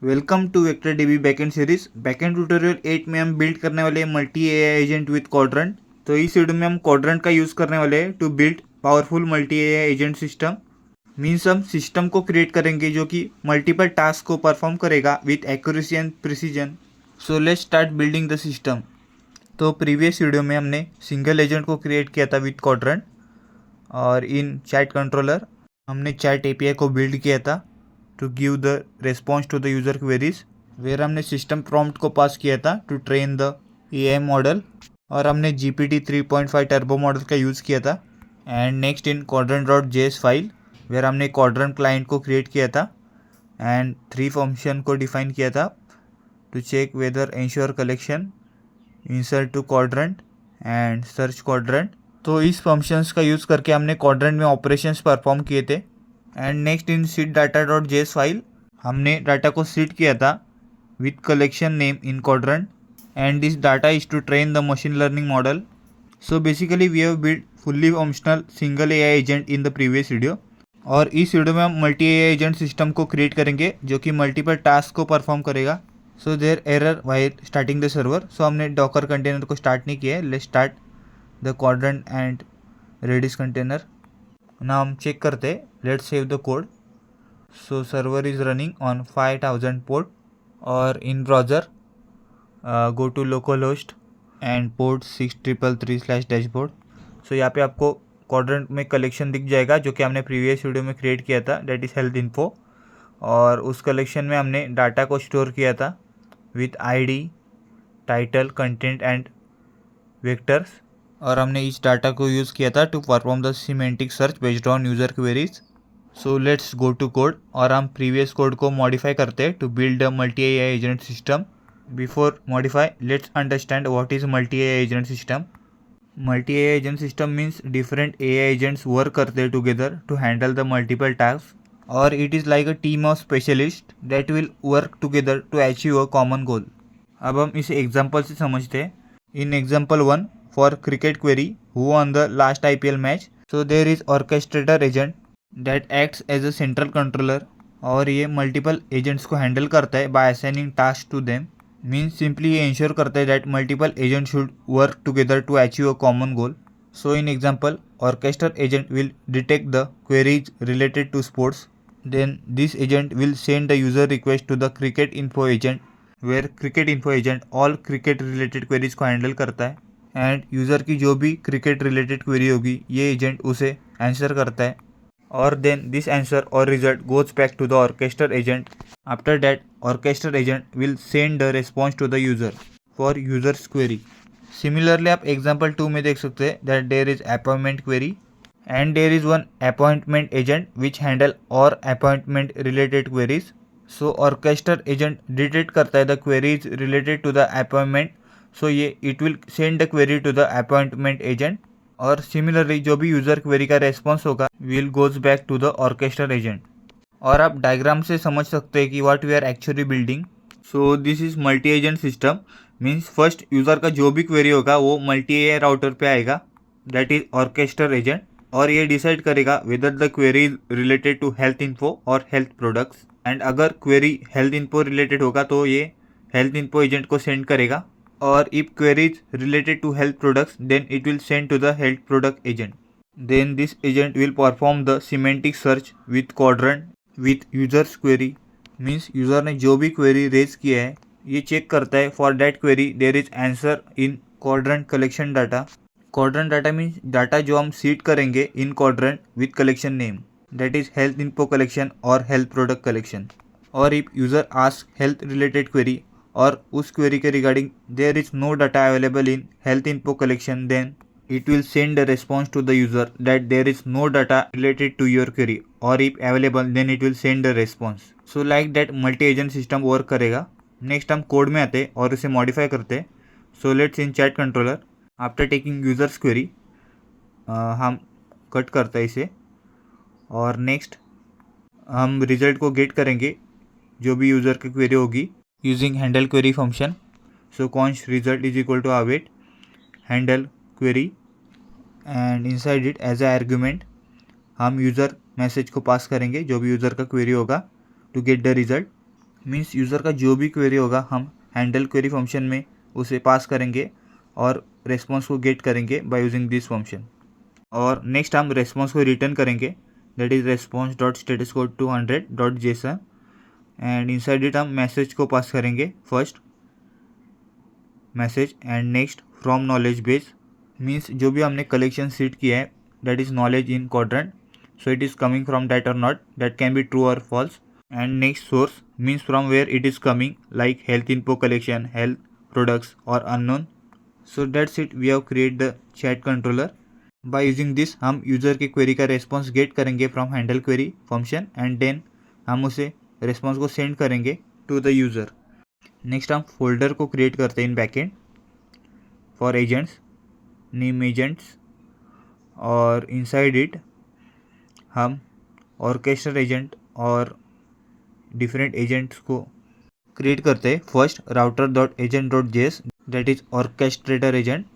Welcome to vector DB backend series. Backend tutorial 8 में हम build करने वाले हैं multi AI agent with Qdrant. तो इस वीडियो में हम क्वाड्रेंट का यूज़ करने वाले हैं to build powerful multi AI agent system. Means हम सिस्टम को क्रिएट करेंगे जो कि मल्टीपल टास्क को परफॉर्म करेगा with accuracy and precision. So let's start building the system. तो प्रीवियस वीडियो में हमने सिंगल एजेंट को क्रिएट किया था विथ क्वाड्रेंट, और इन चैट कंट्रोलर हमने चैट एपीआई को बिल्ड किया था to give the response to the user queries, where हमने सिस्टम प्रॉम्प्ट को पास किया था to train the AI model, और हमने GPT 3.5 टर्बो मॉडल का यूज़ किया था। And next in quadrant.js file, where हमने क्वाड्रेंट क्लाइंट को क्रिएट किया था एंड 3 फंक्शन को डिफाइन किया था to check whether ensure collection, insert to Qdrant and search Qdrant. तो इस फंक्शंस का यूज़ करके हमने क्वाड्रेंट में ऑपरेशंस परफॉर्म किए थे। एंड नेक्स्ट इन सीड डाटा.js फाइल, हमने डाटा को सीड किया था with collection name in Qdrant, and this data is to train the machine learning model. So basically we have build fully functional single AI agent in the previous video, और इस video में हम multi AI agent system को create करेंगे जो कि multiple task को perform करेगा। So there error while starting the server. सो हमने डॉकर कंटेनर को स्टार्ट नहीं किया है। Let's start the Qdrant and Redis container. ना हम चेक करते हैं, let's save the code. So server is running on 5000 port, और in browser go to local host and port 6333/डैशबोर्ड। सो यहाँ पे आपको क्वाड्रेंट में कलेक्शन दिख जाएगा जो कि हमने प्रीवियस वीडियो में क्रिएट किया था, डेट इज़ हेल्थ इन्फो। और उस कलेक्शन में हमने डाटा को स्टोर किया था with ID, title, content and vectors, और हमने इस डाटा को यूज़ किया था to perform the semantic search based on user queries. So let's go to code, और हम प्रीवियस कोड को मॉडिफाई करते हैं to build a multi AI agent system. Before modify, let's understand what is multi AI agent system. Multi AI agent system means different AI agents work करते हैं together to handle the multiple task, और it is like a team of specialist that will work together to achieve a common goal. अब हम इसे example से समझते हैं। In example 1, for cricket query who on the last IPL match, so there is orchestrator agent that acts as a central controller, और ये multiple agents को handle करता है by assigning task to them. Means simply ये ensure करता है that multiple agent should work together to achieve a common goal. So in example, orchestrator agent will detect the queries related to sports, then this agent will send the user request to the cricket info agent, where cricket info agent all cricket related queries को handle करता है, end user की जो भी cricket related query होगी ये agent उसे answer करता है, और देन दिस आंसर और result goes back to the orchestrator agent. After that orchestrator agent will send the response to the user for user's query. Similarly आप एग्जाम्पल 2 में देख सकते हैं that there is appointment query, and there is one appointment agent which handle or appointment related queries. So orchestra agent detect करता है the queries related to the appointment, so ये it will send the query to the appointment agent, और similarly जो भी user query का response होगा will goes back to the orchestra agent। और आप डायग्राम से समझ सकते हैं कि what we are actually building। So this is multi agent system, means first user का जो भी क्वेरी होगा वो मल्टी एआई राउटर पे आएगा, दैट इज ऑर्केस्ट्रा एजेंट, और ये डिसाइड करेगा whether the query is related to health info और हेल्थ प्रोडक्ट्स, एंड अगर क्वेरी हेल्थ इन्फो रिलेटेड होगा तो ये हेल्थ इन्फो एजेंट को सेंड करेगा, और if query is related to health products then it will send to the health product agent. Then this agent will perform the semantic search with Qdrant with users query. Means user ने जो भी query raise किया है ये check करता है for that query there is answer in Qdrant collection data. Qdrant data means data जो हम सीड करेंगे in Qdrant with collection name, that is health info collection और हेल्थ प्रोडक्ट कलेक्शन। और if user ask health related query और उस query के regarding there is no data available in health info collection, then it will send a response to the user that there is no data related to your query, or if available then it will send a response. So like that multi agent system work करेगा। Next हम code में आते और इसे modify करते। सो let's in chat controller after taking users query हम cut करते हैं इसे, और नेक्स्ट हम रिजल्ट को गेट करेंगे जो भी यूज़र की क्वेरी होगी using handle query function. So const result is equal to await handle query, and inside it as a argument हम यूज़र मैसेज को पास करेंगे जो भी यूज़र का क्वेरी होगा to get the result. Means user का जो भी क्वेरी होगा हम हैंडल क्वेरी फंक्शन में उसे पास करेंगे और रेस्पॉन्स को गेट करेंगे बाय यूजिंग दिस फंक्शन। और नेक्स्ट हम रेस्पॉन्स को रिटर्न करेंगे, that is response dot status code 200 dot JSON, and inside it हम मैसेज को पास करेंगे, first message and next from knowledge base, means जो भी हमने कलेक्शन सीट किया है that is knowledge in quadrant, so it is coming from that or not, that can be true or false. And next source means from where it is coming, like health info collection, health products or unknown. So that's it, we have created the chat controller. By using this हम user की query का response get करेंगे from handle query function and then हम उसे response को send करेंगे to the user. Next हम folder को क्रिएट करते हैं in backend for agents, name agents, और इनसाइड इट हम ऑर्केस्ट्रा एजेंट और डिफरेंट एजेंट्स को क्रिएट करते हैं। First router dot agent dot JS, that is orchestrator agent.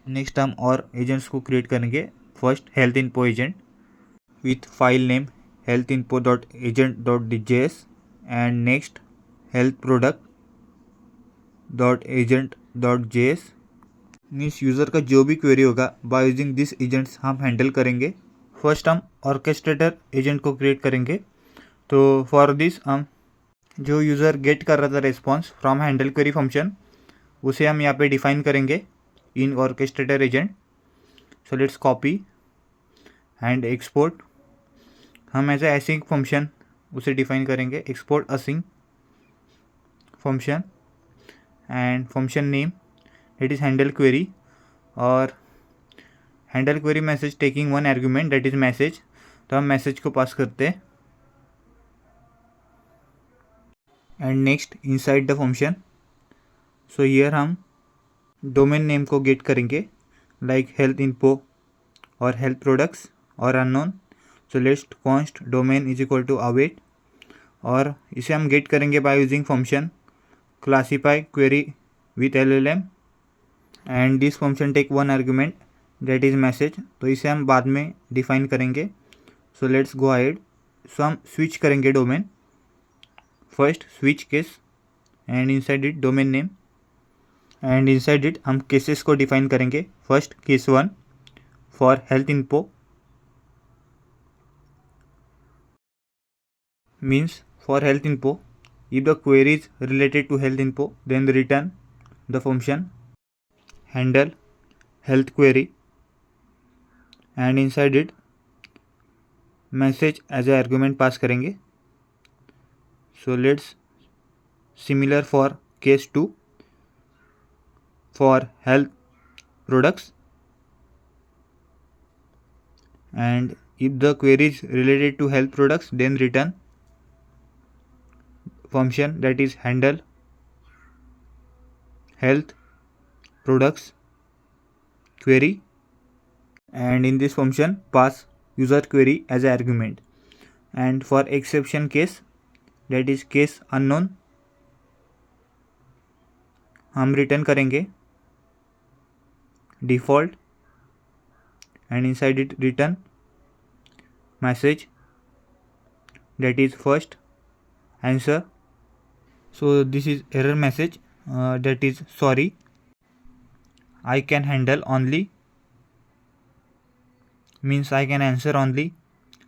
Next हम और एजेंट्स को क्रिएट करेंगे, first health info agent with file name health info dot agent dot JS, and next health product dot agent dot JS. Means user का जो भी query होगा bye using this agents हम handle करेंगे। First हम orchestrator agent को create करेंगे, तो फॉर दिस हम जो यूज़र गेट कर रहा था response from handle query function उसे हम यहाँ पे डिफाइन करेंगे in orchestrator agent. So let's copy and export, हम एज ए असिंक फंक्शन उसे डिफाइन करेंगे, export async function and function name it is handle query, और handle query message taking one argument that is message, तो हम message को pass करते हैं। And next inside the function, so here हम domain name को get करेंगे like health info और हेल्थ प्रोडक्ट्स और unknown, so let's const domain is equal to await, और इसे हम गेट करेंगे by using function classify query with LLM, and this function take one argument that is message, तो इसे हम बाद में डिफाइन करेंगे। सो लेट्स गो अहेड, सो हम स्विच करेंगे domain, first switch case and inside it domain name, and inside it हम cases को डिफाइन करेंगे, first case 1 for health info, means for health info if the query is related to health info then return the function handle health query, and inside it message as a argument पास करेंगे। so let's similar for case 2 for health products, and if the query is related to health products then return function that is handle health products query, and in this function pass user query as an argument, and for exception case that is case unknown हम return करेंगे default, and inside it return message that is first answer. So this is error message that is sorry I can handle only, means I can answer only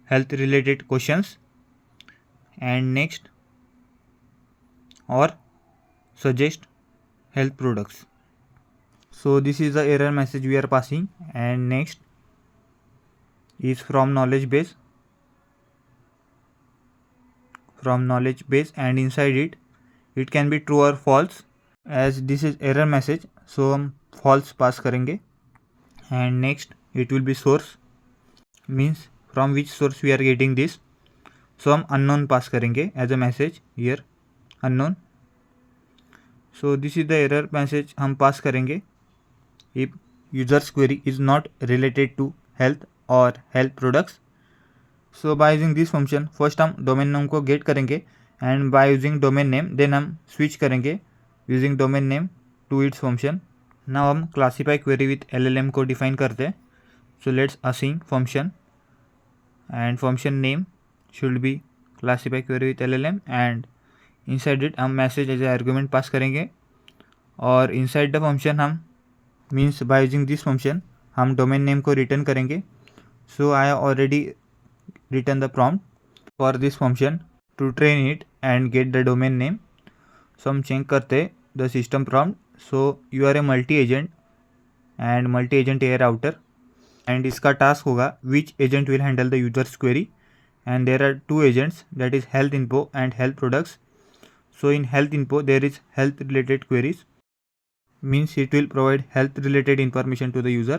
health related questions, and next or suggest health products. So this is the error message we are passing, and next is from knowledge base, and inside it can be true or false, as this is error message so हम false पास करेंगे, and next it will be source, means from which source we are getting this, so हम unknown पास करेंगे as a message here unknown. so this is the error message हम पास करेंगे if user's query is not related to health or health products. so by using this function first हम domain name को get करेंगे, and by using domain name then हम switch करेंगे using domain name to its function. now हम classify query with LLM को define करते हैं, so let's async function and function name should be classify query with LLM, and inside it हम message as a argument pass करेंगे और inside the function हम means by using this function हम domain name को return करेंगे. So I have already return the prompt for this function to train it and get the domain name. So हम check करते the system prompt. So you are a multi agent and multi agent air router and इसका task होगा which agent will handle the users query and there are two agents that is health info and health products. So in health info there is health related queries, means it will provide health related information to the user,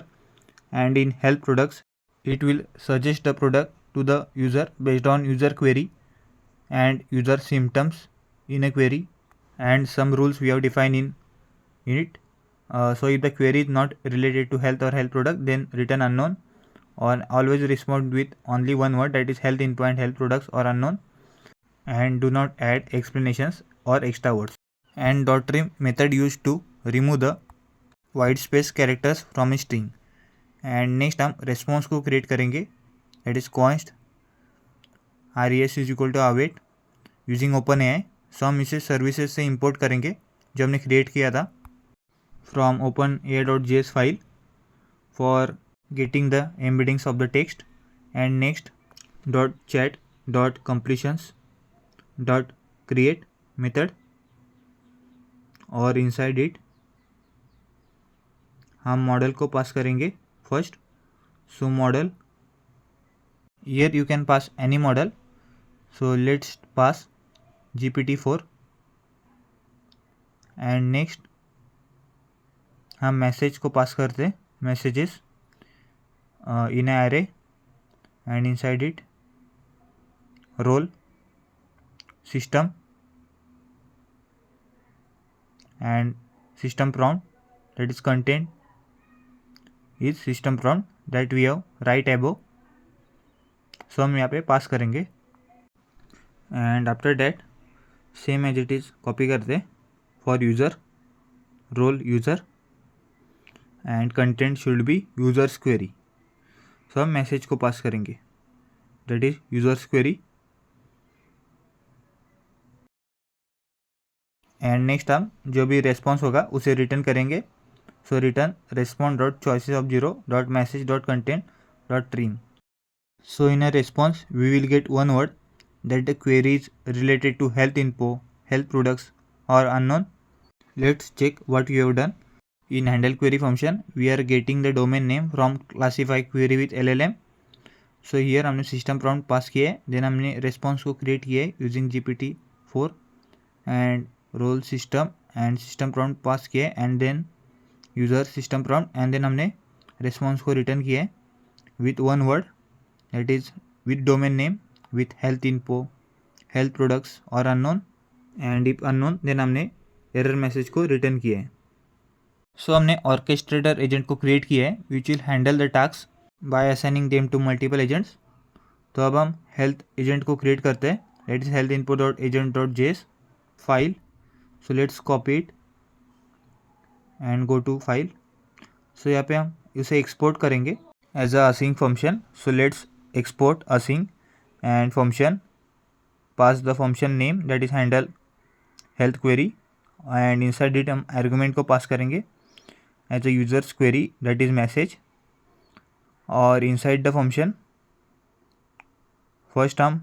and in health products it will suggest the product to the user based on user query and user symptoms in a query, and some rules we have defined in it. So if the query is not related to health or health product, then return unknown, or always respond with only one word, that is health info and health products or unknown, and do not add explanations or extra words. And .trim method used to remove the white space characters from a string. And next हम response को create करेंगे, that is const res is equal to await using OpenAI. सो हम इसे services से import करेंगे जो हमने create किया था from openai.js file for getting the embeddings of the text. And next .chat.completions dot create method, और इनसाइड इट हम मॉडल को पास करेंगे first. So model, here you can pass any model. So let's pass GPT-4. And next हम message को pass करते messages in array and inside it role system and system prompt, that is content is system prompt that we have right above. So हम यहाँ पे पास करेंगे and after that same as it is copy करते for user role user and content should be users query. So हम message को pass करेंगे, that is users query. And next हम जो भी रेस्पॉन्स होगा उसे रिटर्न करेंगे. So return respond dot choices of zero dot message dot content dot trim. So in a response we will get one word that the query is related to health info, health products और unknown. Let's check what you have done. In handle query function we are getting the domain name from classify query with LLM. So here हमने system prompt pass किया है, then हमने response को create किया है using GPT-4 and role system and system prompt pass किया है and then user system prompt and then हमने रिस्पॉन्स को रिटर्न किया है with one word, that is with domain name with health info, health products और unknown. And if unknown then हमने error message को return किया है. सो हमने ऑर्केस्ट्रेटर एजेंट को क्रिएट किया है which will handle the task by assigning them to multiple agents. तो अब हम हेल्थ एजेंट को क्रिएट करते हैं, that is health info dot agent dot JS file. So let's copy it and go to file. So यहाँ पे हम इसे एक्सपोर्ट करेंगे as a async function. So let's export async and function, pass the function name that is handle health query and inside it हम argument को pass करेंगे as a users query that is message. और inside the function first हम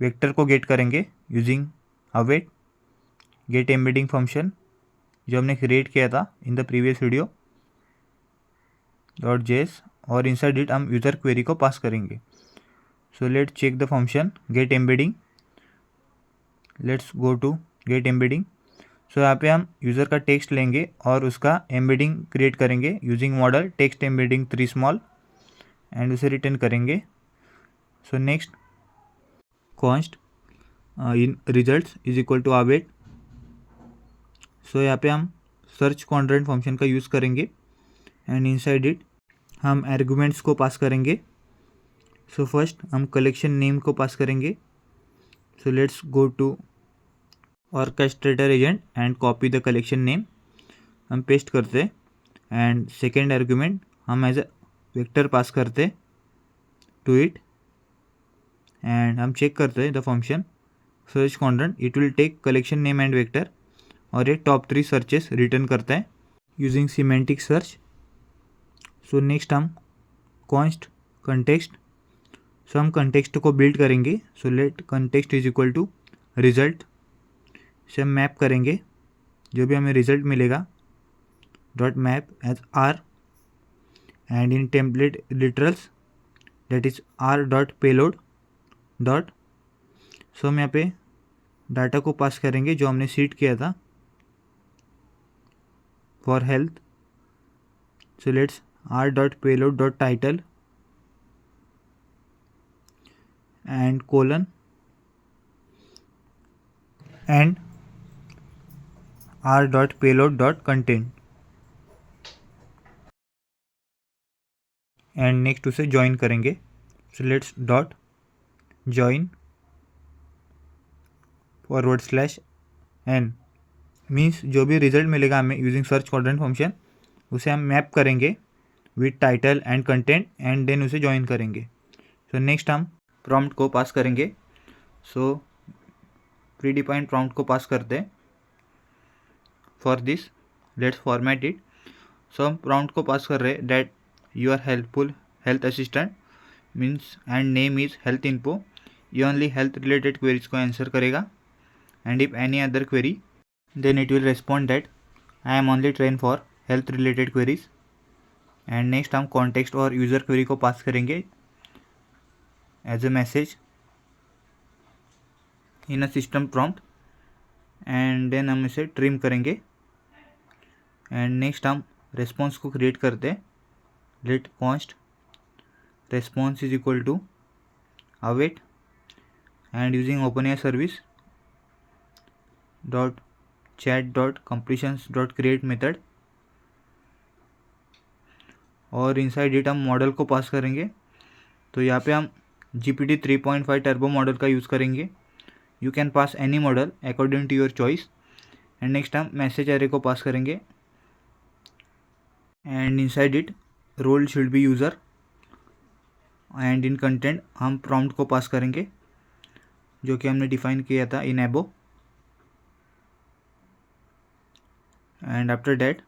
vector को get करेंगे using await get embedding function जो हमने create किया था in the previous video dot JS, और इनसाइड इट हम यूज़र क्वेरी को पास करेंगे. So let's check the function get embedding. Let's go to get embedding. So यहाँ पे हम यूज़र का टेक्स्ट लेंगे और उसका एम्बेडिंग क्रिएट करेंगे using model text embedding 3 small and उसे रिटर्न करेंगे. So next const in results is equal to await. So यहाँ पे हम सर्च कॉन्ड्रेंट फंक्शन का यूज़ करेंगे एंड इनसाइड इट हम आर्गुमेंट्स को पास करेंगे. सो फर्स्ट हम कलेक्शन नेम को पास करेंगे. So let's go to orchestrator agent and copy the collection name. हम पेस्ट करते एंड सेकेंड आर्गुमेंट हम एज अ वेक्टर पास करते टू इट एंड हम चेक करते the function search Qdrant, it will take collection name and vector और ये top 3 searches return करता है using semantic search. So next हम कॉन्स्ट कंटेक्स्ट, सो हम कंटेक्स्ट को बिल्ड करेंगे। So let context is equal to result से हम मैप करेंगे जो भी हमें रिजल्ट मिलेगा dot map as R and in template literals that is R dot payload dot. So हम यहाँ पे डाटा को पास करेंगे जो हमने सीड किया था for health. So let's R dot payload dot title and colon and R dot payload dot content and next उसे ज्वाइन करेंगे। So let's dot join forward slash N means जो भी रिजल्ट मिलेगा हमें यूजिंग सर्च क्वाड्रेंट फंक्शन उसे हम map करेंगे with title and content and then उसे ज्वाइन करेंगे। सो नेक्स्ट हम प्रॉम्प्ट को पास करेंगे। सो प्री डिफाइंड प्रॉम्प्ट को पास करते हैं। For this let's format it. So हम प्रॉम्प्ट को पास कर रहे हैं that you are helpful health assistant means and name is health info. ये ओनली हेल्थ रिलेटेड क्वेरीज को आंसर करेगा and if any other query then it will respond that I am only trained for health related queries। and next हम context और user query को pass करेंगे as a message in a system prompt and then हम इसे trim करेंगे and next हम response को create करते हैं। let const response is equal to await and using OpenAI service dot chat dot completions dot create method और inside it हम model को पास करेंगे। तो यहाँ पे हम GPT 3.5 टर्बो मॉडल का यूज़ करेंगे। You can pass any model according to your choice. And next हम मैसेज एरे को पास करेंगे and inside it role should be user and in content हम प्रॉम्प्ट को पास करेंगे जो कि हमने डिफाइन किया था in above. And after that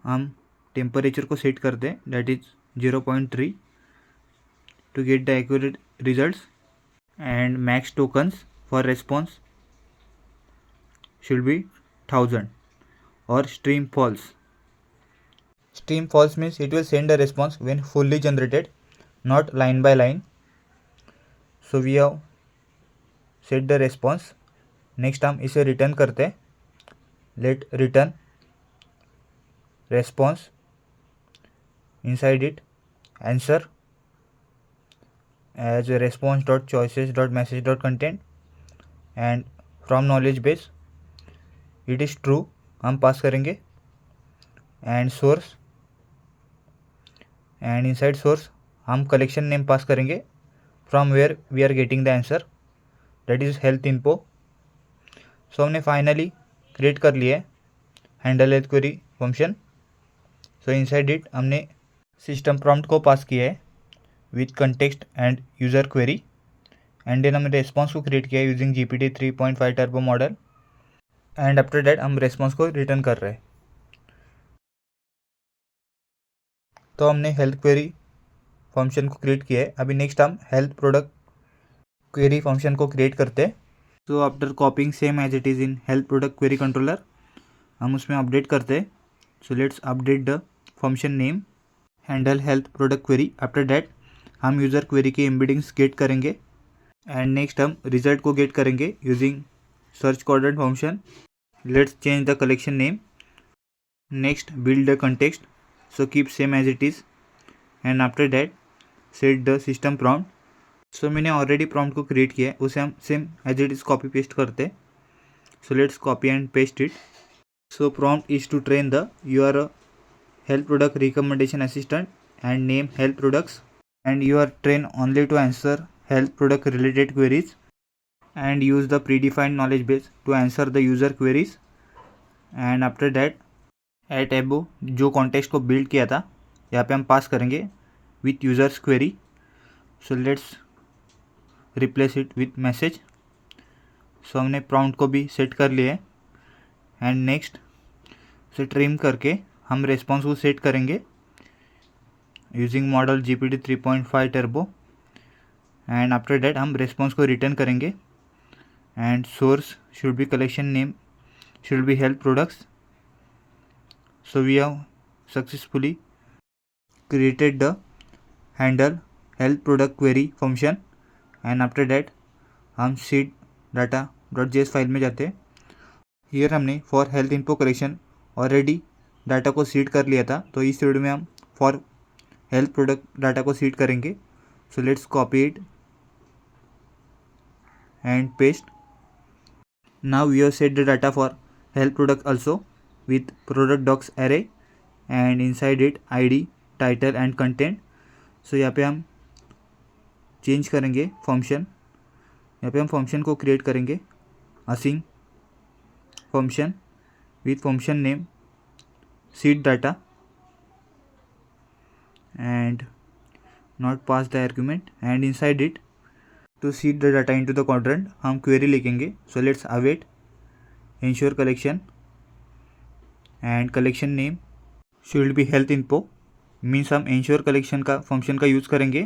हम टेम्परेचर को सेट करते हैं that is 0.3 to get the accurate results and max tokens for response should be 1000 और stream false. Stream false means it will send the response when fully generated not line by line. So we have set the response. Next हम इसे return करते हैं let return response inside it answer as a response dot choices dot message dot content and from knowledge base it is true हम पास करेंगे and source and inside source हम collection name पास करेंगे from where we are getting the answer that is health info। so हमने finally create कर लिया है handle health query function. So inside it हमने system prompt को पास किया है with context and user query and then हमने response को क्रिएट किया है using GPT 3.5 turbo model and after that हम रेस्पॉन्स को रिटर्न कर रहे हैं। तो हमने हेल्थ क्वेरी फंक्शन को क्रिएट किया है। अभी नेक्स्ट हम हेल्थ प्रोडक्ट क्वेरी फंक्शन को क्रिएट करते हैं। सो after copying same as it is in health product query controller हम उसमें अपडेट करते हैं। So let's update the function name handle health product query. After that हम यूज़र क्वेरी की embeddings get करेंगे एंड नेक्स्ट हम रिजल्ट को get करेंगे using search Qdrant function. Let's change the collection name. Next build the context so keep same as it is and after that set the system prompt. सो मैंने already prompt को create किया है उसे हम same as it is copy paste करते हैं। So let's copy and paste it. So prompt is to train the you are a health product recommendation assistant and name health products and you are trained only to answer health product related queries and use the predefined knowledge base to answer the user queries and after that at above जो context को build किया था यहाँ पे हम पास करेंगे with users query. So let's replace it with message सो हमने prompt को भी सेट कर लिया है। एंड नेक्स्ट से ट्रिम करके हम रेस्पॉन्स को सेट करेंगे using model GPT 3.5 turbo. And after that हम रेस्पॉन्स को रिटर्न करेंगे and source should be collection name should be health products. So we have successfully created the handle health product query function and after that हम seed data.js file में जाते हैं। Here हमने for health info collection already data को seed कर लिया था, तो इस वीडियो में हम for health product डाटा को सीड करेंगे। So let's copy it and paste. Now we have set the data for health product also with product docs array and inside it id title and content. So यहाँ पे हम change करेंगे function. यहाँ पे हम function को create करेंगे using function with function name seed data and not pass the argument and inside it to seed the data into the quadrant हम query लिखेंगे। So let's await ensure collection and collection name should be health info means हम ensure collection का function का use करेंगे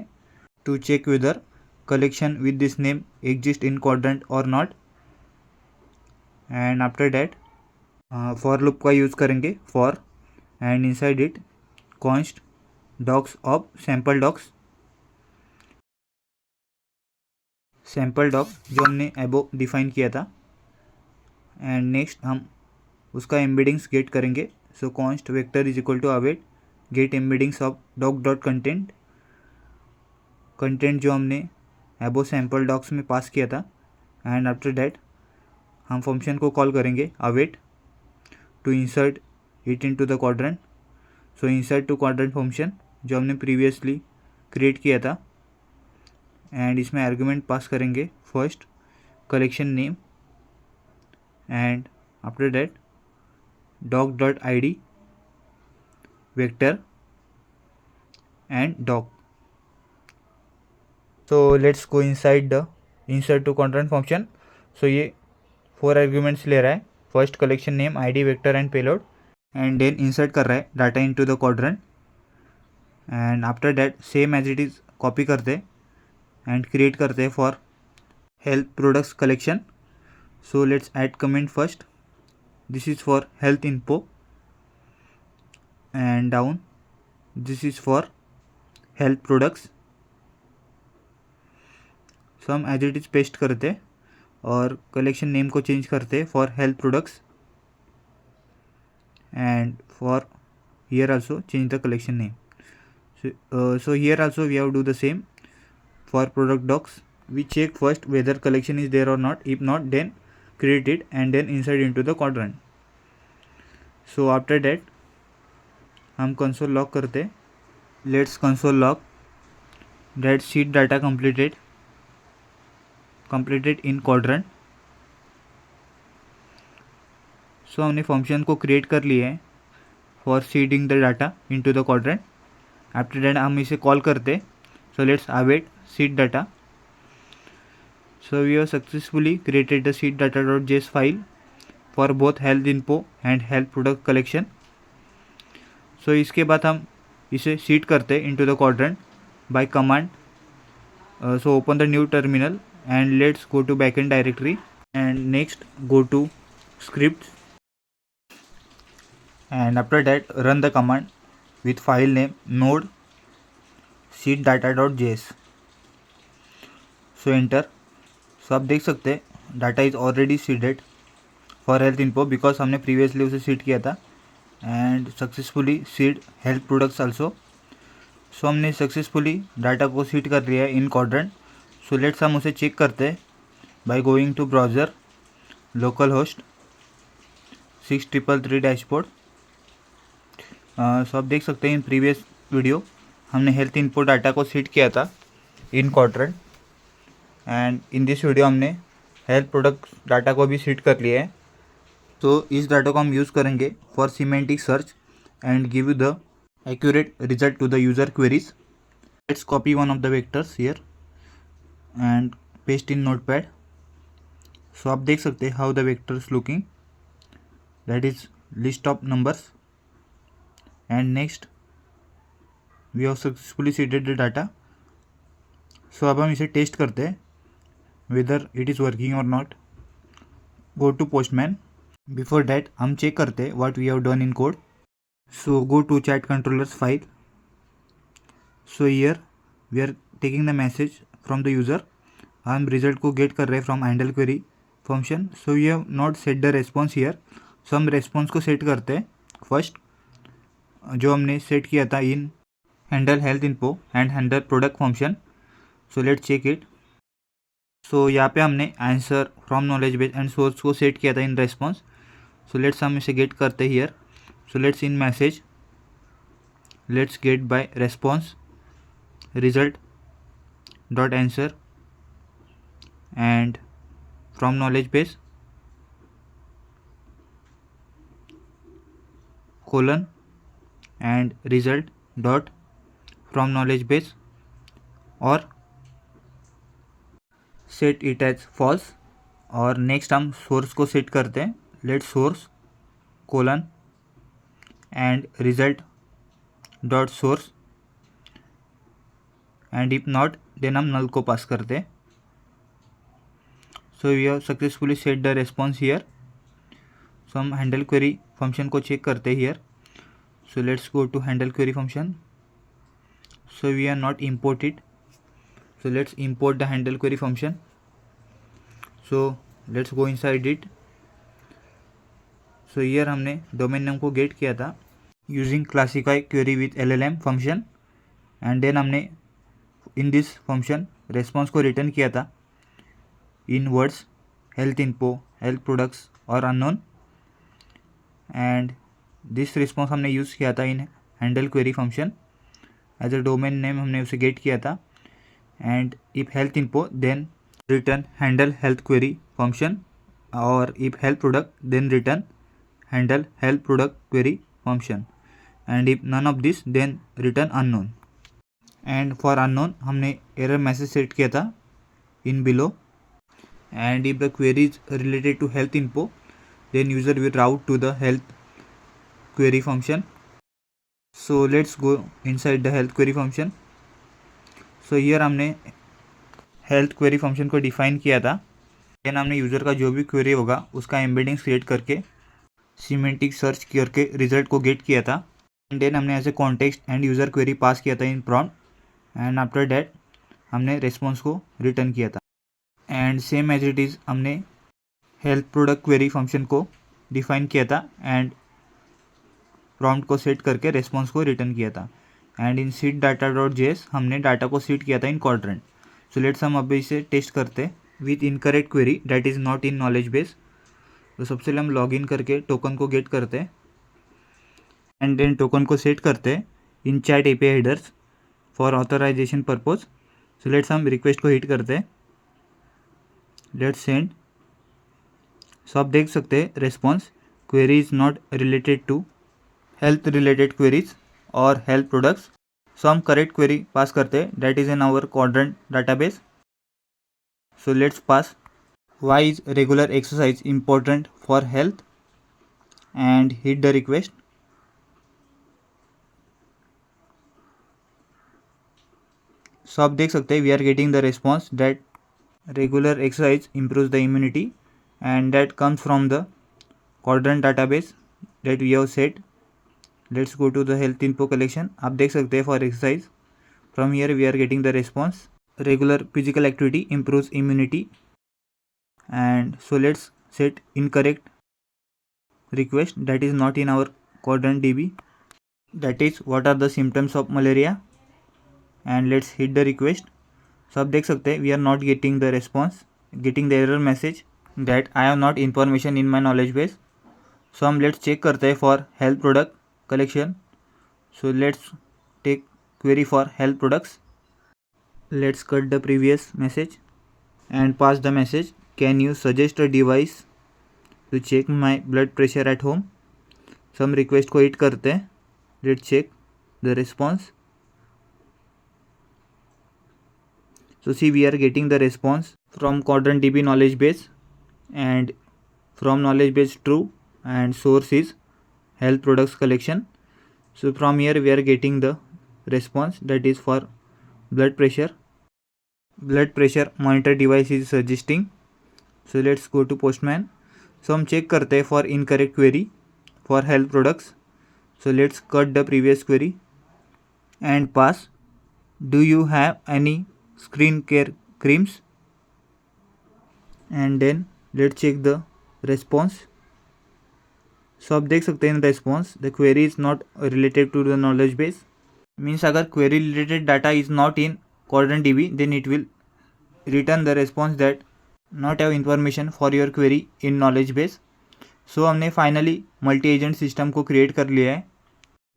to check whether collection with this name exist in quadrant or not and after that for loop का use करेंगे for and inside it const docs of sample docs जो हमने एबो define किया था। एंड नेक्स्ट हम उसका एम्बेडिंग्स गेट करेंगे। So const vector is equal to await get embeddings of doc dot content जो हमने एबो सैम्पल डॉक्स में पास किया था। एंड आफ्टर दैट हम फंक्शन को कॉल करेंगे await to insert it into the Qdrant. So insert to Qdrant function जो हमने प्रीवियसली क्रिएट किया था एंड इसमें आर्गुमेंट पास करेंगे first collection name and after that doc dot id vector and doc. So let's go inside the insert to quadrant function. So ये 4 arguments ले रहा है, first collection name id vector and payload and then insert कर रहा है data into the quadrant and after that same as it is copy करते and create करते for health products collection. So let's add comment first. This is for health info and down this is for health products. So हम as it is paste करते और collection name को change करते for health products and for here also change the collection name. So here also we have to do the same for product docs. We check first whether collection is there or not. If not, then create it and then insert into the quadrant. So after that हम console log करते. Let's console log that seed data completed in quadrant. So हमने function को create कर लिया है for seeding the data into the quadrant. After that हम इसे call करते. So let's await seed data. So we have successfully created the seed data.js file for both health info and health product collection. So इसके बाद हम इसे seed करते into the quadrant by command. So open the new terminal and let's go to backend directory and next go to scripts and after that run the command with file name node seed data.js. So enter. सो आप देख सकते हैं data is already seeded for health info because हमने previously उसे seed किया था and successfully seed health products also. So हमने successfully data को सीड कर लिया है इन क्वाड्रेंट. सो लेट्स हम उसे चेक करते हैं by going to browser local host 6333 dashboard. So आप देख सकते हैं इन प्रीवियस वीडियो हमने हेल्थ इन्फो डाटा को सीड किया था in Qdrant and in this video हमने हेल्थ प्रोडक्ट डाटा को भी सीड कर लिया है. तो इस डाटा को हम यूज़ करेंगे for semantic search and give you the accurate result to the user queries. Let's copy one of the vectors here and paste in notepad. So आप देख सकते हैं how the vectors looking, that is list of numbers, and next we have successfully seeded the data. So अब हम इसे test करते हैं whether it is working और not. Go to Postman. Before that हम चेक करते हैं what we have done in code. So go to chat controllers file. So here we are taking the message from the user. हम result को get कर रहे हैं from handle query function. So we have not set the response here. So हम response को set करते हैं first, जो हमने सेट किया था in handle health info and handle product function. So let's check it. So यहाँ पे हमने answer from knowledge base and source को सेट किया था इन रेस्पॉन्स। सो लेट्स हम इसे गेट करते हैं here. So let's in message let's get by response result dot answer and from knowledge base colon and result dot from knowledge base और set it as false। और next हम source को set करते हैं, let source colon and result dot source and if not then हम null को pass करते हैं। So we have successfully set the response here. So हम हैंडल क्वेरी फंक्शन को चेक करते हैं here. So let's go to handle query function. So we are not imported, so let's import the handle query function. So let's go inside it. So here हमने domain name को get किया था using classify query with LLM function, and then हमने in this function response को return किया था in words health info, health products और unknown, and this response हमने यूज़ किया था in handle query function as a domain name हमने उसे गेट किया था। And if health info then return handle health query function, और if health product then return handle health product query function, and if none of this then return unknown. And for unknown हमने error message set किया था in below, and if the query is related to health info then user will route to the health query function. So let's go inside the health query function. So here हमने health query function को define किया था, then हमने user का जो भी query होगा उसका एम्बेडिंग्स क्रिएट करके सिमेंटिक सर्च करके रिजल्ट को गेट किया था, एंड देन हमने ऐसे context and user query pass किया था in prompt, and after that हमने रिस्पॉन्स को रिटर्न किया था। And same as it is हमने हेल्थ प्रोडक्ट क्वेरी फंक्शन को डिफाइन किया था एंड प्रॉम्प्ट को सेट करके रेस्पॉन्स को रिटर्न किया था। And in seed data dot JS हमने डाटा को सीड किया था इन क्वाड्रेंट। सो लेट्स हम अभी इसे टेस्ट करते हैं with incorrect query that is not in knowledge base. तो सबसे पहले हम लॉग इन करके टोकन को गेट करते हैं एंड देन टोकन को सेट करते हैं in chat API headers for authorization purpose. So let's हम रिक्वेस्ट को हिट करते हैं, लेट्स सेंड। सो आप देख सकते हैं response query is not related to health related queries और हेल्थ प्रोडक्ट्स। सो हम करेक्ट क्वेरी पास करते हैं that is in our Qdrant database. So let's pass why is regular exercise important for health and hit the request. So आप देख सकते हैं we are getting the response that regular exercise improves the immunity, and that comes from the quadrant database that we have set. Let's go to the health info collection. आप देख सकते हैं for exercise from here we are getting the response regular physical activity improves immunity, and so let's set incorrect request that is not in our quadrant DB, that is what are the symptoms of malaria, and let's hit the request. सो आप देख सकते हैं we are not getting the response, getting the error message that I have not information in my knowledge base. So हम let's check करते हैं for health product collection. So let's take query for health products. Let's cut the previous message and pass the message, can you suggest a device to check my blood pressure at home. So हम request को hit करते हैं, let's check the response. So see we are getting the response from Quadrant DB knowledge base, and from knowledge base true, and source is health products collection. So from here we are getting the response, that is for blood pressure. Blood pressure monitor device is suggesting. So let's go to postman. So हम check करते हैं for incorrect query for health products. So let's cut the previous query and pass. Do you have any skin care creams? And then let's check the response. So आप देख सकते हैं response, the query is not related to the knowledge base. Means अगर query related data is not in Quadrant DB, then it will return the response that not have information for your query in knowledge base. So हमने finally multi agent system को create कर लिया है,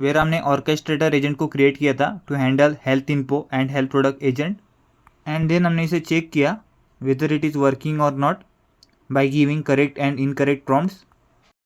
where हमने orchestrator agent को create किया था to handle health info and health product agent. And then हमने इसे चेक किया वेदर इट इज़ वर्किंग और not by giving correct and incorrect prompts.